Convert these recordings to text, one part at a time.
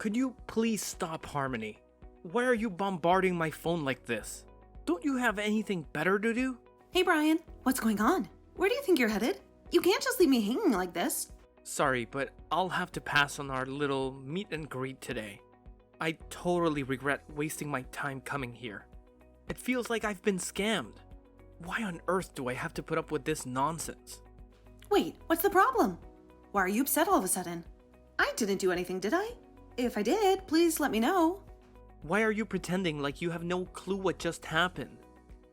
Could you please stop, Harmony? Why are you bombarding my phone like this? Don't you have anything better to do? Hey Brian, what's going on? Where do you think you're headed? You can't just leave me hanging like this. Sorry, but I'll have to pass on our little meet and greet today. I totally regret wasting my time coming here. It feels like I've been scammed. Why on earth do I have to put up with this nonsense? Wait, what's the problem? Why are you upset all of a sudden? I didn't do anything, did I? If I did, please let me know. Why are you pretending like you have no clue what just happened?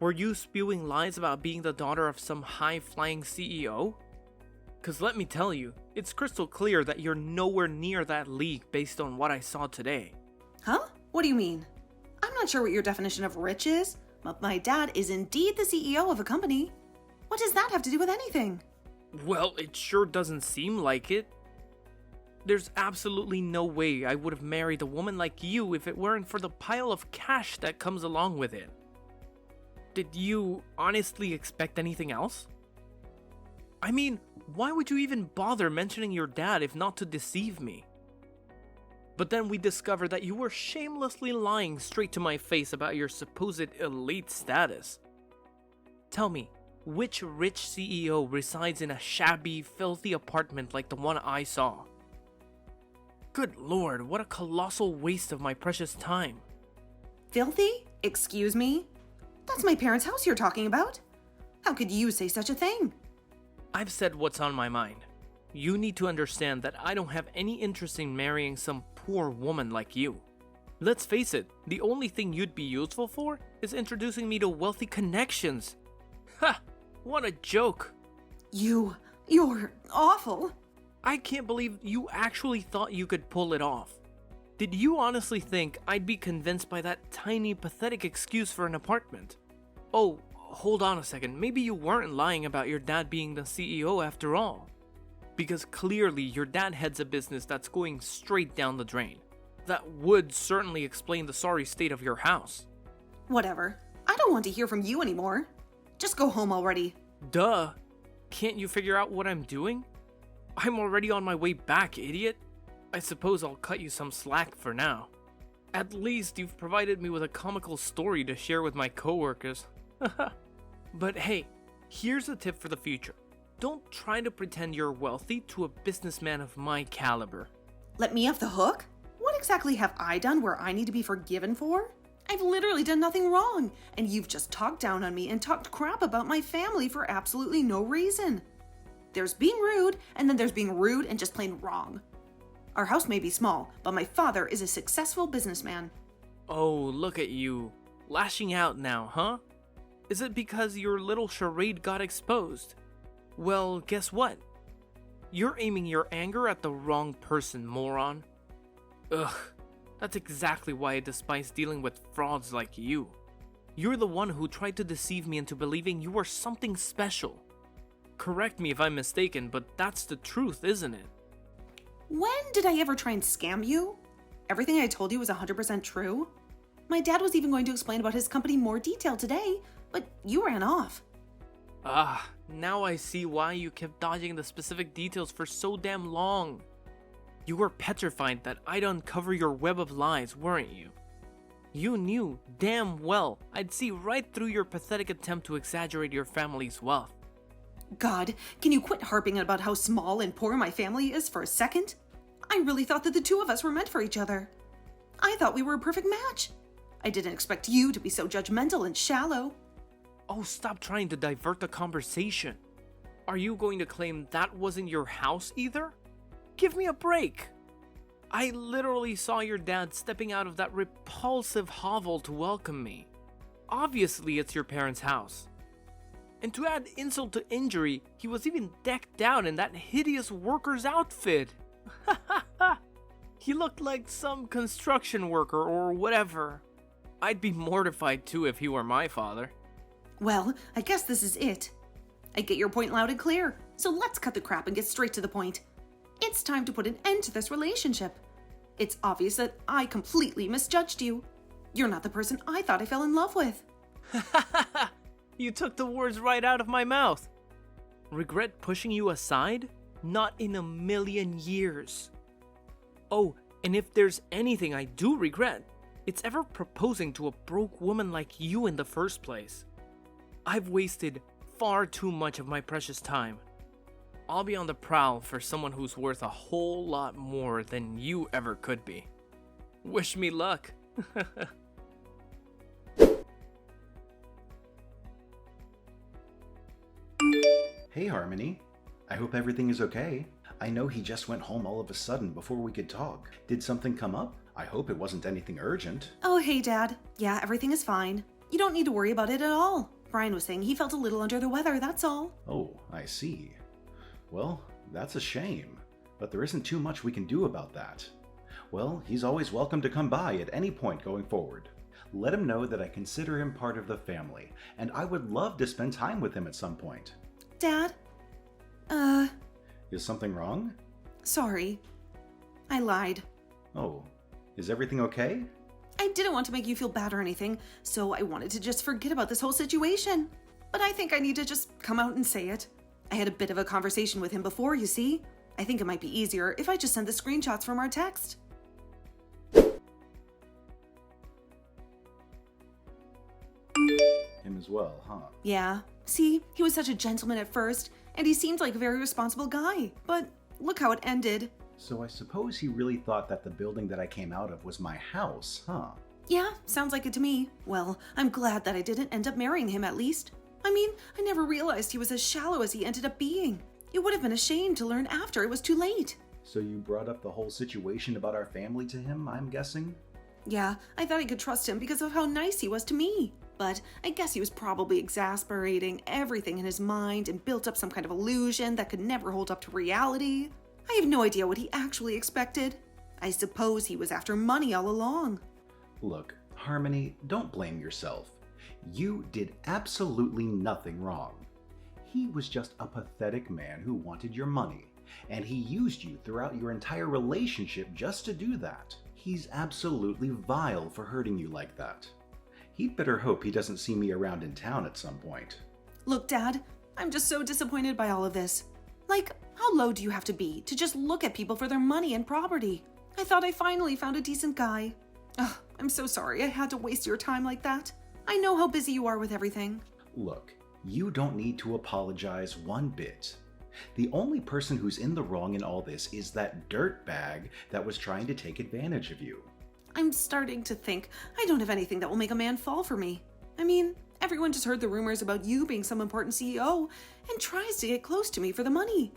Were you spewing lies about being the daughter of some high-flying CEO? Cause let me tell you, it's crystal clear that you're nowhere near that league based on what I saw today. Huh? What do you mean? I'm not sure what your definition of rich is, but my dad is indeed the CEO of a company. What does that have to do with anything? Well, it sure doesn't seem like it. There's absolutely no way I would have married a woman like you if it weren't for the pile of cash that comes along with it. Did you honestly expect anything else? I mean, why would you even bother mentioning your dad if not to deceive me? But then we discovered that you were shamelessly lying straight to my face about your supposed elite status. Tell me, which rich CEO resides in a shabby, filthy apartment like the one I saw? Good lord, what a colossal waste of my precious time. Filthy? Excuse me? That's my parents' house you're talking about. How could you say such a thing? I've said what's on my mind. You need to understand that I don't have any interest in marrying some poor woman like you. Let's face it, the only thing you'd be useful for is introducing me to wealthy connections. Ha! What a joke. You're awful. I can't believe you actually thought you could pull it off. Did you honestly think I'd be convinced by that tiny, pathetic excuse for an apartment? Oh, hold on a second, maybe you weren't lying about your dad being the CEO after all. Because clearly your dad heads a business that's going straight down the drain. That would certainly explain the sorry state of your house. Whatever. I don't want to hear from you anymore. Just go home already. Duh. Can't you figure out what I'm doing? I'm already on my way back, idiot. I suppose I'll cut you some slack for now. At least you've provided me with a comical story to share with my coworkers. But hey, here's a tip for the future. Don't try to pretend you're wealthy to a businessman of my caliber. Let me off the hook? What exactly have I done where I need to be forgiven for? I've literally done nothing wrong, and you've just talked down on me and talked crap about my family for absolutely no reason. There's being rude, and then there's being rude and just plain wrong. Our house may be small, but my father is a successful businessman. Oh, look at you. Lashing out now, huh? Is it because your little charade got exposed? Well, guess what? You're aiming your anger at the wrong person, moron. Ugh, that's exactly why I despise dealing with frauds like you. You're the one who tried to deceive me into believing you were something special. Correct me if I'm mistaken, but that's the truth, isn't it? When did I ever try and scam you? Everything I told you was 100% true. My dad was even going to explain about his company in more detail today, but you ran off. Ah, now I see why you kept dodging the specific details for so damn long. You were petrified that I'd uncover your web of lies, weren't you? You knew damn well I'd see right through your pathetic attempt to exaggerate your family's wealth. God, can you quit harping about how small and poor my family is for a second? I really thought that the two of us were meant for each other. I thought we were a perfect match. I didn't expect you to be so judgmental and shallow. Oh, stop trying to divert the conversation. Are you going to claim that wasn't your house either? Give me a break. I literally saw your dad stepping out of that repulsive hovel to welcome me. Obviously, it's your parents' house. And to add insult to injury, he was even decked out in that hideous worker's outfit. He looked like some construction worker or whatever. I'd be mortified too if he were my father. Well, I guess this is it. I get your point loud and clear, so let's cut the crap and get straight to the point. It's time to put an end to this relationship. It's obvious that I completely misjudged you. You're not the person I thought I fell in love with. You took the words right out of my mouth. Regret pushing you aside? Not in a million years. Oh, And if there's anything I do regret, it's ever proposing to a broke woman like you in the first place. I've wasted far too much of my precious time. I'll be on the prowl for someone who's worth a whole lot more than you ever could be. Wish me luck. Hey Harmony, I hope everything is okay. I know he just went home all of a sudden before we could talk. Did something come up? I hope it wasn't anything urgent. Oh, hey, Dad. Yeah, everything is fine. You don't need to worry about it at all. Brian was saying he felt a little under the weather, that's all. Oh, I see. Well, that's a shame, but there isn't too much we can do about that. Well, he's always welcome to come by at any point going forward. Let him know that I consider him part of the family, and I would love to spend time with him at some point. Dad? Is something wrong? Sorry. I lied. Oh, is everything okay? I didn't want to make you feel bad or anything, so I wanted to just forget about this whole situation. But I think I need to just come out and say it. I had a bit of a conversation with him before, you see. I think it might be easier if I just send the screenshots from our text. Him as well, huh? Yeah. See, he was such a gentleman at first, and he seemed like a very responsible guy. But look how it ended. So I suppose he really thought that the building that I came out of was my house, huh? Yeah, sounds like it to me. Well, I'm glad that I didn't end up marrying him at least. I mean, I never realized he was as shallow as he ended up being. It would have been a shame to learn after it was too late. So you brought up the whole situation about our family to him, I'm guessing? Yeah, I thought I could trust him because of how nice he was to me. But I guess he was probably exasperating everything in his mind and built up some kind of illusion that could never hold up to reality. I have no idea what he actually expected. I suppose he was after money all along. Look, Harmony, don't blame yourself. You did absolutely nothing wrong. He was just a pathetic man who wanted your money, and he used you throughout your entire relationship just to do that. He's absolutely vile for hurting you like that. He'd better hope he doesn't see me around in town at some point. Look, Dad, I'm just so disappointed by all of this. Like, how low do you have to be to just look at people for their money and property? I thought I finally found a decent guy. Ugh, I'm so sorry I had to waste your time like that. I know how busy you are with everything. Look, you don't need to apologize one bit. The only person who's in the wrong in all this is that dirtbag that was trying to take advantage of you. I'm starting to think I don't have anything that will make a man fall for me. I mean, everyone just heard the rumors about you being some important CEO and tries to get close to me for the money.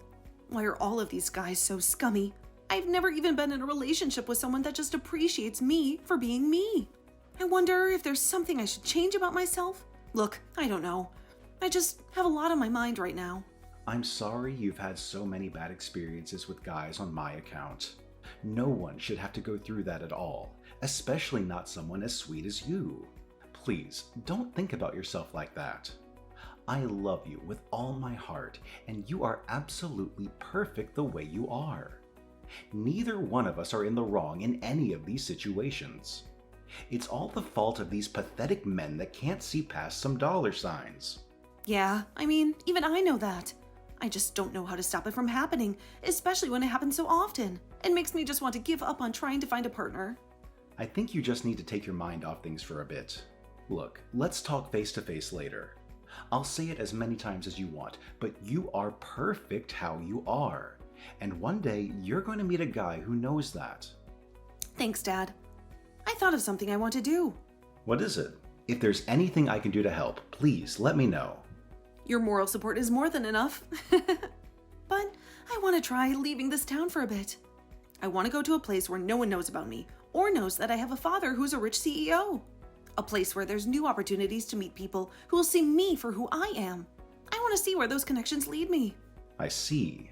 Why are all of these guys so scummy? I've never even been in a relationship with someone that just appreciates me for being me. I wonder if there's something I should change about myself. Look, I don't know. I just have a lot on my mind right now. I'm sorry you've had so many bad experiences with guys on my account. No one should have to go through that at all, especially not someone as sweet as you. Please, don't think about yourself like that. I love you with all my heart, and you are absolutely perfect the way you are. Neither one of us are in the wrong in any of these situations. It's all the fault of these pathetic men that can't see past some dollar signs. Yeah, I mean, even I know that. I just don't know how to stop it from happening, especially when it happens so often. It makes me just want to give up on trying to find a partner. I think you just need to take your mind off things for a bit. Look, let's talk face to face later. I'll say it as many times as you want, but you are perfect how you are. And one day, you're going to meet a guy who knows that. Thanks, Dad. I thought of something I want to do. What is it? If there's anything I can do to help, please let me know. Your moral support is more than enough. But I want to try leaving this town for a bit. I want to go to a place where no one knows about me or knows that I have a father who's a rich CEO. A place where there's new opportunities to meet people who will see me for who I am. I want to see where those connections lead me. I see.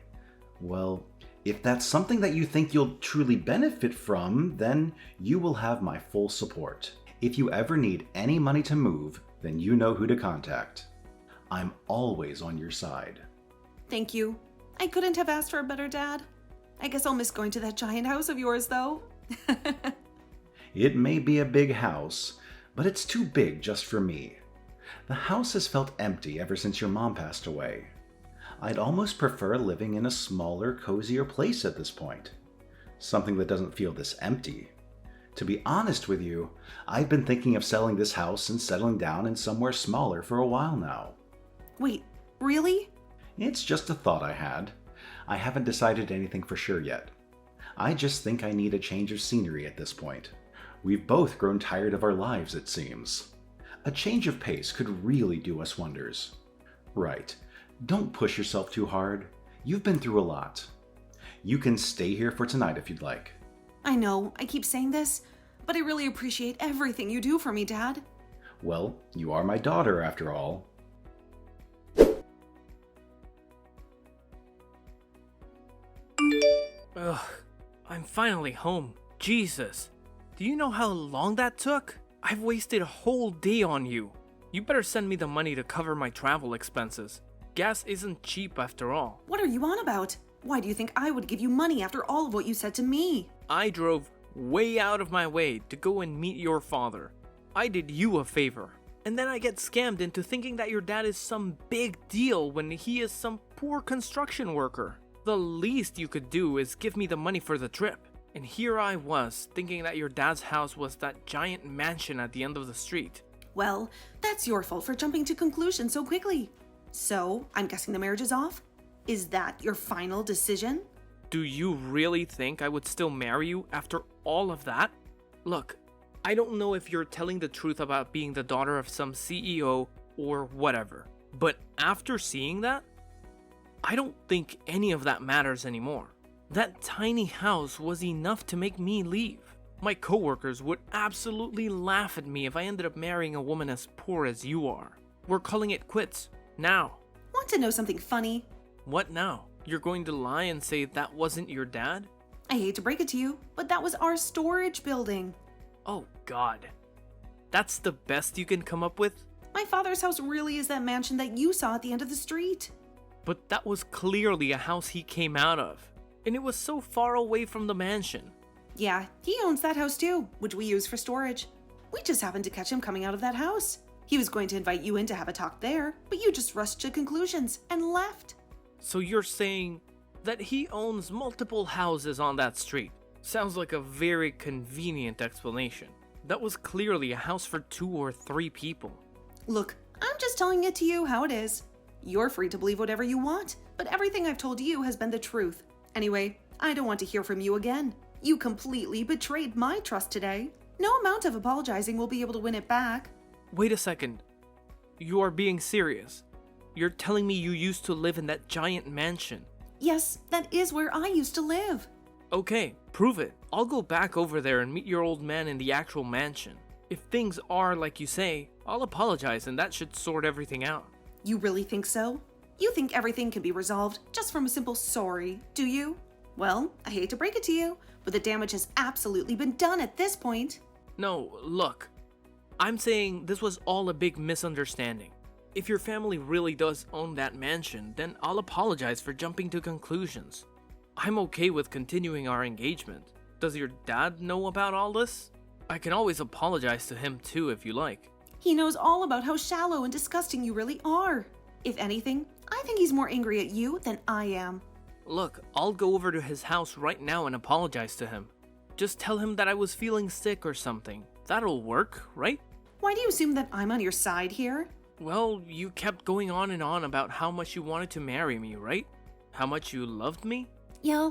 Well, if that's something that you think you'll truly benefit from, then you will have my full support. If you ever need any money to move, then you know who to contact. I'm always on your side. Thank you. I couldn't have asked for a better dad. I guess I'll miss going to that giant house of yours, though. It may be a big house, but it's too big just for me. The house has felt empty ever since your mom passed away. I'd almost prefer living in a smaller, cozier place at this point. Something that doesn't feel this empty. To be honest with you, I've been thinking of selling this house and settling down in somewhere smaller for a while now. Wait, really? It's just a thought I had. I haven't decided anything for sure yet. I just think I need a change of scenery at this point. We've both grown tired of our lives, it seems. A change of pace could really do us wonders. Right. Don't push yourself too hard. You've been through a lot. You can stay here for tonight if you'd like. I know, I keep saying this, but I really appreciate everything you do for me, Dad. Well, you are my daughter after all. Ugh, I'm finally home. Jesus. Do you know how long that took? I've wasted a whole day on you. You better send me the money to cover my travel expenses. Gas isn't cheap after all. What are you on about? Why do you think I would give you money after all of what you said to me? I drove way out of my way to go and meet your father. I did you a favor. And then I get scammed into thinking that your dad is some big deal when he is some poor construction worker. The least you could do is give me the money for the trip. And here I was, thinking that your dad's house was that giant mansion at the end of the street. Well, that's your fault for jumping to conclusions so quickly. So, I'm guessing the marriage is off? Is that your final decision? Do you really think I would still marry you after all of that? Look, I don't know if you're telling the truth about being the daughter of some CEO or whatever, but after seeing that, I don't think any of that matters anymore. That tiny house was enough to make me leave. My coworkers would absolutely laugh at me if I ended up marrying a woman as poor as you are. We're calling it quits, now. Want to know something funny? What now? You're going to lie and say that wasn't your dad? I hate to break it to you, but that was our storage building. Oh God. That's the best you can come up with? My father's house really is that mansion that you saw at the end of the street. But that was clearly a house he came out of. And it was so far away from the mansion. Yeah, he owns that house too, which we use for storage. We just happened to catch him coming out of that house. He was going to invite you in to have a talk there, but you just rushed to conclusions and left. So you're saying that he owns multiple houses on that street? Sounds like a very convenient explanation. That was clearly a house for 2 or 3 people. Look, I'm just telling it to you how it is. You're free to believe whatever you want, but everything I've told you has been the truth. Anyway, I don't want to hear from you again. You completely betrayed my trust today. No amount of apologizing will be able to win it back. Wait a second. You are being serious. You're telling me you used to live in that giant mansion? Yes, that is where I used to live. Okay, prove it. I'll go back over there and meet your old man in the actual mansion. If things are like you say, I'll apologize and that should sort everything out. You really think so? You think everything can be resolved just from a simple sorry, do you? Well, I hate to break it to you, but the damage has absolutely been done at this point. No, look. I'm saying this was all a big misunderstanding. If your family really does own that mansion, then I'll apologize for jumping to conclusions. I'm okay with continuing our engagement. Does your dad know about all this? I can always apologize to him too if you like. He knows all about how shallow and disgusting you really are. If anything, I think he's more angry at you than I am. Look, I'll go over to his house right now and apologize to him. Just tell him that I was feeling sick or something. That'll work, right? Why do you assume that I'm on your side here? Well, you kept going on and on about how much you wanted to marry me, right? How much you loved me? Yeah,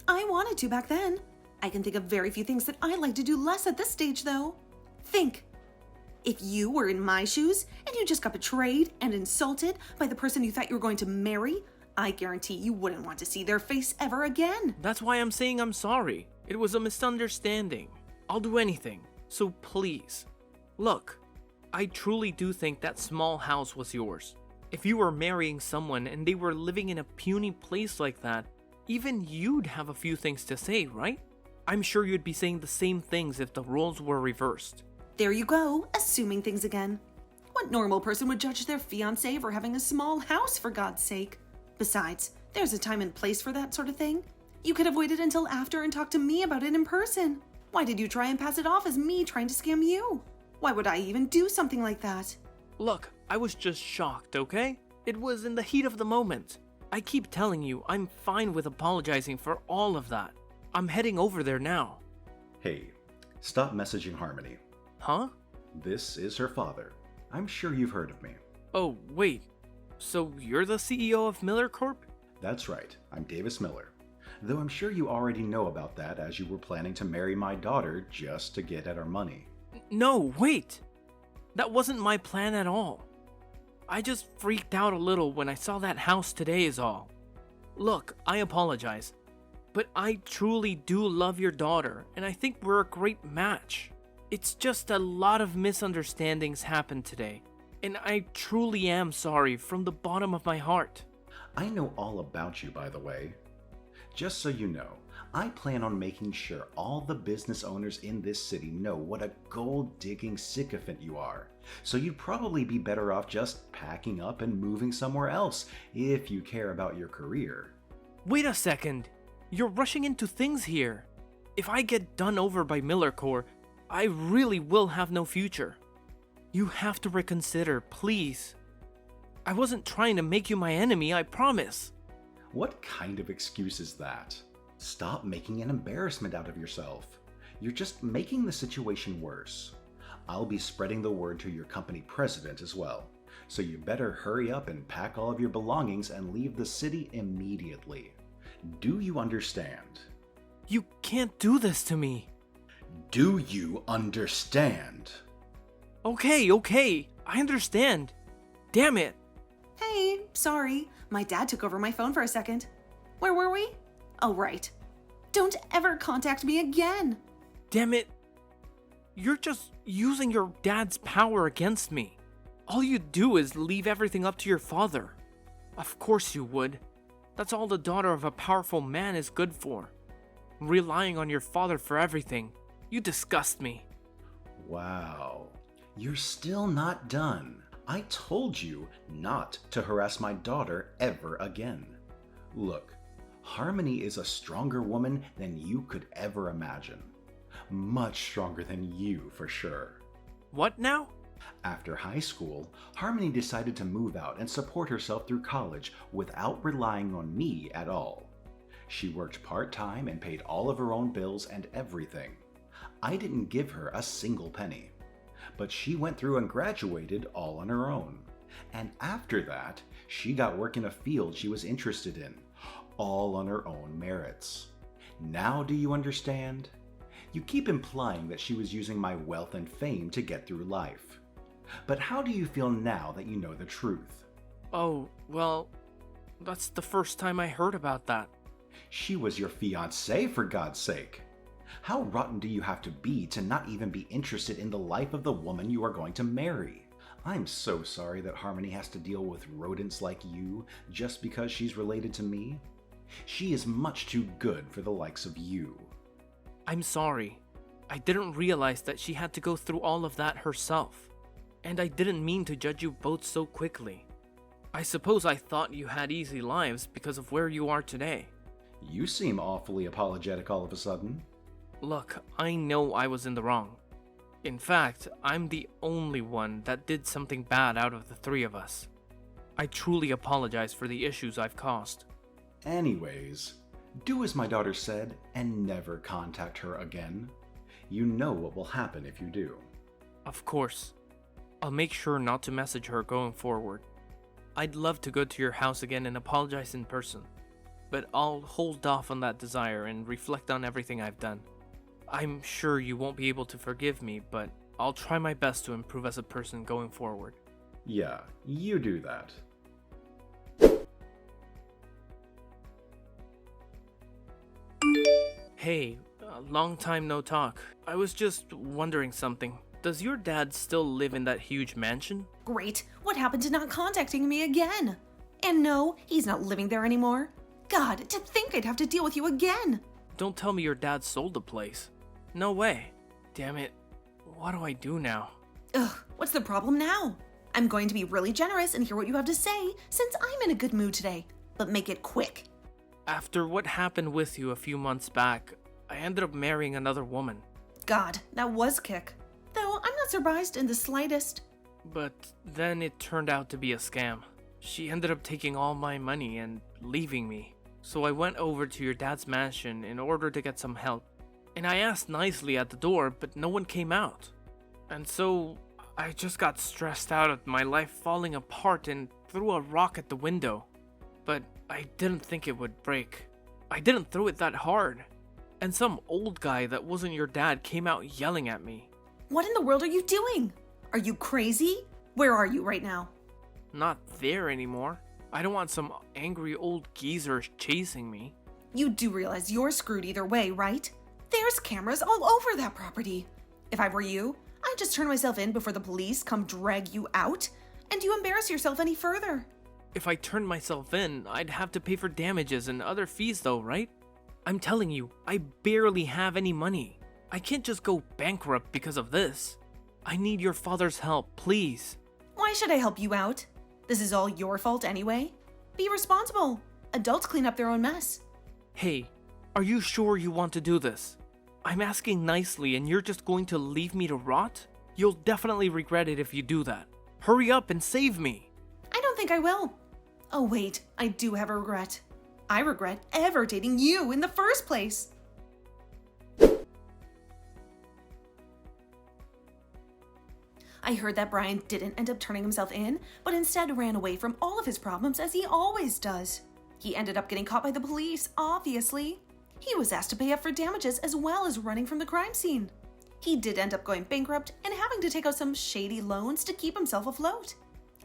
I wanted to back then. I can think of very few things that I'd like to do less at this stage, though. Think. If you were in my shoes and you just got betrayed and insulted by the person you thought you were going to marry, I guarantee you wouldn't want to see their face ever again. That's why I'm saying I'm sorry. It was a misunderstanding. I'll do anything. So please. Look, I truly do think that small house was yours. If you were marrying someone and they were living in a puny place like that, even you'd have a few things to say, right? I'm sure you'd be saying the same things if the roles were reversed. There you go, assuming things again. What normal person would judge their fiancé for having a small house, for God's sake? Besides, there's a time and place for that sort of thing. You could have waited until after and talked to me about it in person. Why did you try and pass it off as me trying to scam you? Why would I even do something like that? Look, I was just shocked, okay? It was in the heat of the moment. I keep telling you, I'm fine with apologizing for all of that. I'm heading over there now. Hey, stop messaging Harmony. Huh? This is her father. I'm sure you've heard of me. Oh, wait. So you're the CEO of Miller Corp? That's right, I'm Davis Miller. Though I'm sure you already know about that as you were planning to marry my daughter just to get at our money. No, wait! That wasn't my plan at all. I just freaked out a little when I saw that house today is all. Look, I apologize, but I truly do love your daughter, and I think we're a great match. It's just a lot of misunderstandings happened today, and I truly am sorry from the bottom of my heart. I know all about you, by the way. Just so you know, I plan on making sure all the business owners in this city know what a gold-digging sycophant you are. So you'd probably be better off just packing up and moving somewhere else if you care about your career. Wait a second. You're rushing into things here. If I get done over by Miller Corp, I really will have no future. You have to reconsider, please. I wasn't trying to make you my enemy, I promise. What kind of excuse is that? Stop making an embarrassment out of yourself. You're just making the situation worse. I'll be spreading the word to your company president as well. So you better hurry up and pack all of your belongings and leave the city immediately. Do you understand? You can't do this to me. Do you understand? Okay, I understand. Damn it. Hey, sorry. My dad took over my phone for a second. Where were we? Oh, right. Don't ever contact me again. Damn it. You're just using your dad's power against me. All you do is leave everything up to your father. Of course you would. That's all the daughter of a powerful man is good for. Relying on your father for everything. You disgust me. Wow. You're still not done. I told you not to harass my daughter ever again. Look, Harmony is a stronger woman than you could ever imagine. Much stronger than you, for sure. What now? After high school, Harmony decided to move out and support herself through college without relying on me at all. She worked part-time and paid all of her own bills and everything. I didn't give her a single penny. But she went through and graduated all on her own. And after that, she got work in a field she was interested in, all on her own merits. Now do you understand? You keep implying that she was using my wealth and fame to get through life. But how do you feel now that you know the truth? Oh, well, that's the first time I heard about that. She was your fiancé, for God's sake. How rotten do you have to be to not even be interested in the life of the woman you are going to marry? I'm so sorry that Harmony has to deal with rodents like you just because she's related to me. She is much too good for the likes of you. I'm sorry. I didn't realize that she had to go through all of that herself. And I didn't mean to judge you both so quickly. I suppose I thought you had easy lives because of where you are today. You seem awfully apologetic all of a sudden. Look, I know I was in the wrong. In fact, I'm the only one that did something bad out of the three of us. I truly apologize for the issues I've caused. Anyways, do as my daughter said and never contact her again. You know what will happen if you do. Of course. I'll make sure not to message her going forward. I'd love to go to your house again and apologize in person, but I'll hold off on that desire and reflect on everything I've done. I'm sure you won't be able to forgive me, but I'll try my best to improve as a person going forward. Yeah, you do that. Hey, long time no talk. I was just wondering something. Does your dad still live in that huge mansion? Great. What happened to not contacting me again? And no, he's not living there anymore. God, to think I'd have to deal with you again. Don't tell me your dad sold the place. No way. Damn it. What do I do now? Ugh, what's the problem now? I'm going to be really generous and hear what you have to say since I'm in a good mood today, but make it quick. After what happened with you a few months back, I ended up marrying another woman. God, that was kick. Though I'm not surprised in the slightest. But then it turned out to be a scam. She ended up taking all my money and leaving me. So I went over to your dad's mansion in order to get some help. And I asked nicely at the door, but no one came out. And so I just got stressed out at my life falling apart and threw a rock at the window. But I didn't think it would break. I didn't throw it that hard. And some old guy that wasn't your dad came out yelling at me. What in the world are you doing? Are you crazy? Where are you right now? Not there anymore. I don't want some angry old geezer chasing me. You do realize you're screwed either way, right? There's cameras all over that property. If I were you, I'd just turn myself in before the police come drag you out, and you embarrass yourself any further. If I turned myself in, I'd have to pay for damages and other fees though, right? I'm telling you, I barely have any money. I can't just go bankrupt because of this. I need your father's help, please. Why should I help you out? This is all your fault anyway. Be responsible. Adults clean up their own mess. Hey, are you sure you want to do this? I'm asking nicely and you're just going to leave me to rot? You'll definitely regret it if you do that. Hurry up and save me. I don't think I will. Oh wait, I do have a regret. I regret ever dating you in the first place. I heard that Brian didn't end up turning himself in, but instead ran away from all of his problems as he always does. He ended up getting caught by the police, obviously. He was asked to pay up for damages as well as running from the crime scene. He did end up going bankrupt and having to take out some shady loans to keep himself afloat.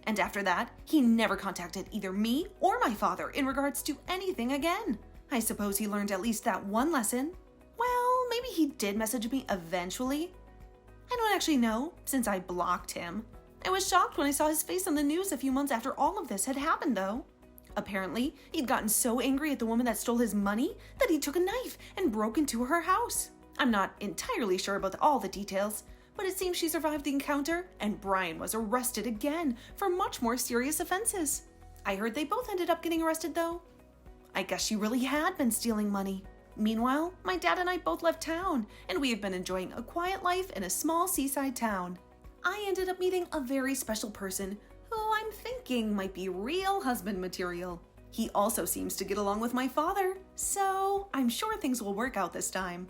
And after that, he never contacted either me or my father in regards to anything again. I suppose he learned at least that one lesson. Well, maybe he did message me eventually. I don't actually know, since I blocked him. I was shocked when I saw his face on the news a few months after all of this had happened, though. Apparently, he'd gotten so angry at the woman that stole his money that he took a knife and broke into her house. I'm not entirely sure about all the details, but it seems she survived the encounter and Brian was arrested again for much more serious offenses. I heard they both ended up getting arrested, though. I guess she really had been stealing money. Meanwhile, my dad and I both left town, and we have been enjoying a quiet life in a small seaside town. I ended up meeting a very special person who I'm thinking might be real husband material. He also seems to get along with my father, so I'm sure things will work out this time.